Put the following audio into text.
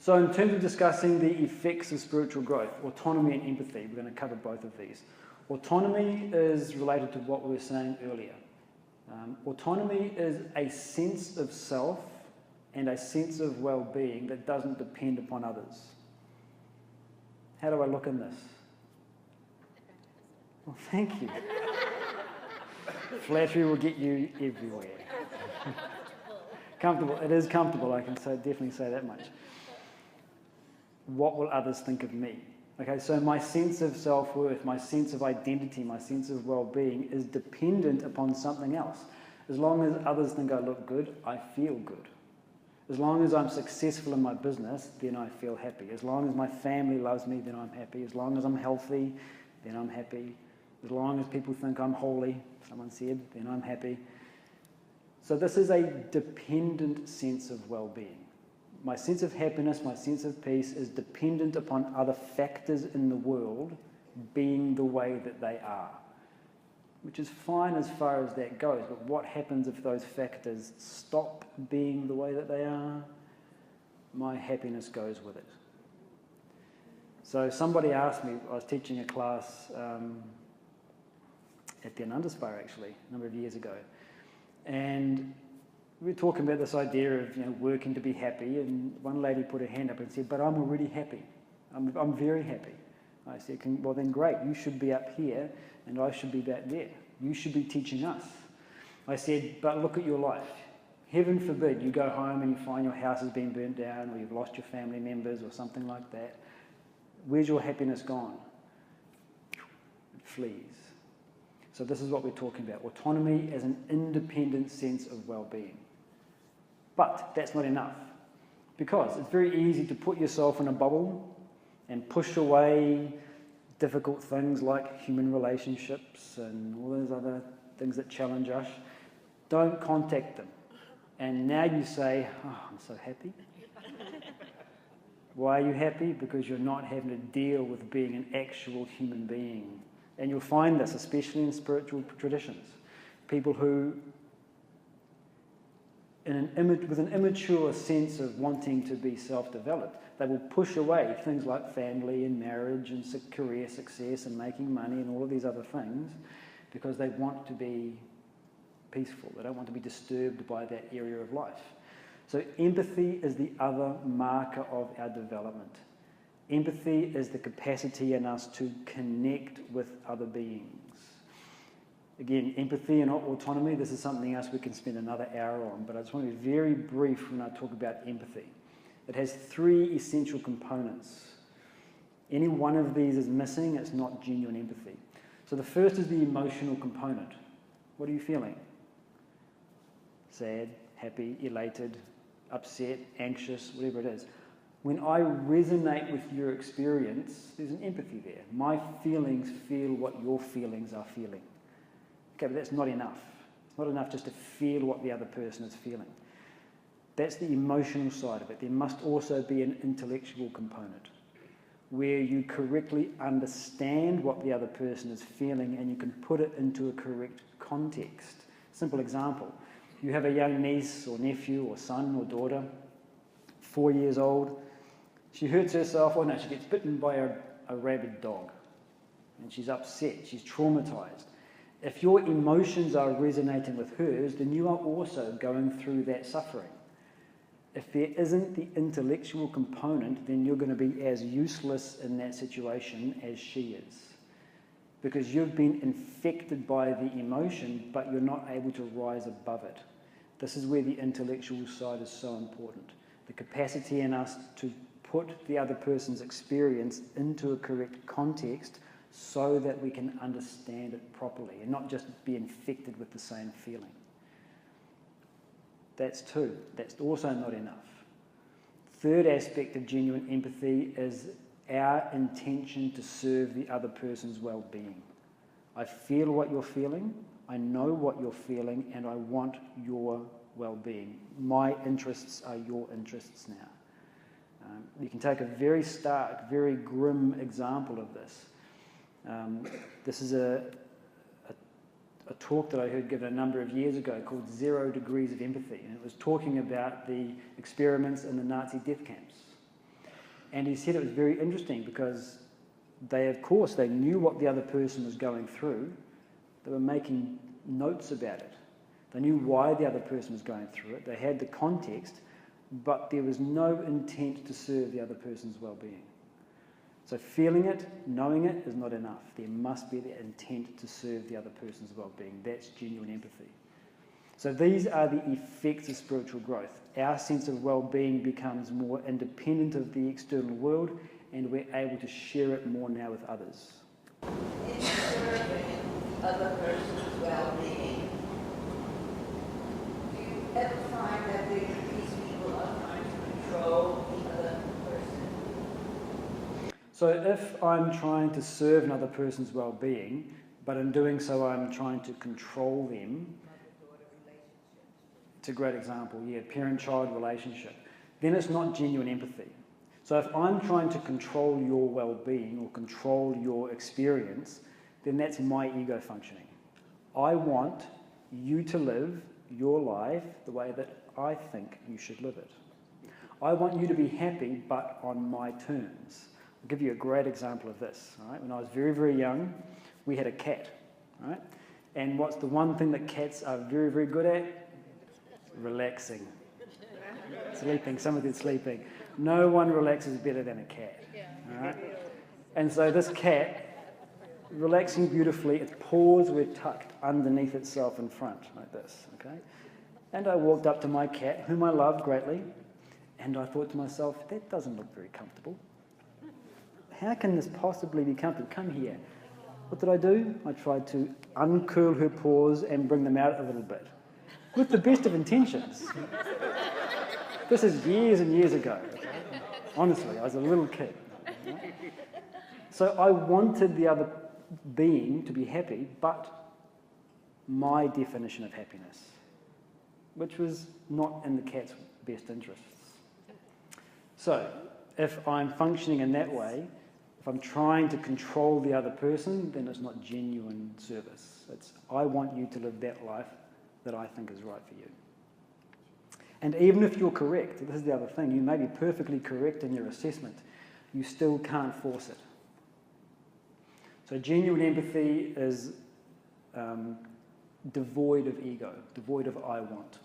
So in terms of discussing the effects of spiritual growth, autonomy and empathy, we're going to cover both of these. Autonomy is related to what we were saying earlier. Autonomy is a sense of self and a sense of well-being that doesn't depend upon others. How do I look in this? Well, thank you. Flattery will get you everywhere. Comfortable. It is comfortable, I can definitely say that much. What will others think of me? Okay, so my sense of self-worth, my sense of identity, my sense of well-being is dependent upon something else. As long as others think I look good, I feel good. As long as I'm successful in my business, then I feel happy. As long as my family loves me, then I'm happy. As long as I'm healthy, then I'm happy. As long as people think I'm holy, someone said, then I'm happy. So this is a dependent sense of well-being. My sense of happiness, my sense of peace is dependent upon other factors in the world being the way that they are, which is fine as far as that goes, but what happens if those factors stop being the way that they are? My happiness goes with it. So somebody asked me, I was teaching a class at the Anandaspa actually, a number of years ago, and we were talking about this idea of working to be happy, and one lady put her hand up and said, but I'm already happy. I'm very happy. I said, well then great, you should be up here and I should be back there. You should be teaching us. I said, but look at your life. Heaven forbid you go home and you find your house has been burnt down or you've lost your family members or something like that. Where's your happiness gone? It flees. So this is what we're talking about. Autonomy as an independent sense of well-being. But that's not enough, because it's very easy to put yourself in a bubble and push away difficult things like human relationships and all those other things that challenge us. Don't contact them. And now you say, oh, I'm so happy. Why are you happy? Because you're not having to deal with being an actual human being. And you'll find this, especially in spiritual traditions. People who, with an immature sense of wanting to be self-developed, they will push away things like family and marriage and career success and making money and all of these other things because they want to be peaceful. They don't want to be disturbed by that area of life. So empathy is the other marker of our development. Empathy is the capacity in us to connect with other beings. Again, empathy and autonomy, this is something else we can spend another hour on, but I just want to be very brief when I talk about empathy. It has three essential components. Any one of these is missing, it's not genuine empathy. So the first is the emotional component. What are you feeling? Sad, happy, elated, upset, anxious, whatever it is. When I resonate with your experience, there's an empathy there. My feelings feel what your feelings are feeling. Okay, but that's not enough. It's not enough just to feel what the other person is feeling. That's the emotional side of it. There must also be an intellectual component where you correctly understand what the other person is feeling and you can put it into a correct context. Simple example. You have a young niece or nephew or son or daughter, 4 years old. She hurts herself, or no, she gets bitten by a rabid dog. And she's upset, she's traumatized. If your emotions are resonating with hers, then you are also going through that suffering. If there isn't the intellectual component, then you're going to be as useless in that situation as she is. Because you've been infected by the emotion, but you're not able to rise above it. This is where the intellectual side is so important. The capacity in us to put the other person's experience into a correct context so that we can understand it properly and not just be infected with the same feeling. That's two. That's also not enough. Third aspect of genuine empathy is our intention to serve the other person's well-being. I feel what you're feeling, I know what you're feeling, and I want your well-being. My interests are your interests now. You can take a very stark, very grim example of this. This is a talk that I heard given a number of years ago called 0 Degrees of Empathy, and it was talking about the experiments in the Nazi death camps. And he said it was very interesting because they knew what the other person was going through. They were making notes about it. They knew why the other person was going through it. They had the context, but there was no intent to serve the other person's well-being. So feeling it, knowing it is not enough. There must be the intent to serve the other person's well-being. That's genuine empathy. So these are the effects of spiritual growth. Our sense of well-being becomes more independent of the external world, and we're able to share it more now with others. In serving other person's well-being, do you ever find that these people are trying to control the other person? So if I'm trying to serve another person's well-being, but in doing so I'm trying to control them, it's a great example, yeah, parent-child relationship, then it's not genuine empathy. So if I'm trying to control your well-being or control your experience, then that's my ego functioning. I want you to live your life the way that I think you should live it. I want you to be happy, but on my terms. I'll give you a great example of this. All right? When I was very, very young, we had a cat. All right? And what's the one thing that cats are very, very good at? Relaxing. Sleeping. Some of them sleeping. No one relaxes better than a cat. All right? And so this cat, relaxing beautifully, its paws were tucked underneath itself in front, like this. Okay? And I walked up to my cat, whom I loved greatly, and I thought to myself, that doesn't look very comfortable. How can this possibly be comfortable? Come here. What did I do? I tried to uncurl her paws and bring them out a little bit, with the best of intentions. This is years and years ago. Honestly, I was a little kid. So I wanted the other being to be happy, but my definition of happiness, which was not in the cat's best interests. So if I'm functioning in that way, if I'm trying to control the other person, then it's not genuine service. It's, I want you to live that life that I think is right for you. And even if you're correct, this is the other thing, you may be perfectly correct in your assessment, you still can't force it. So genuine empathy is devoid of ego, devoid of I want.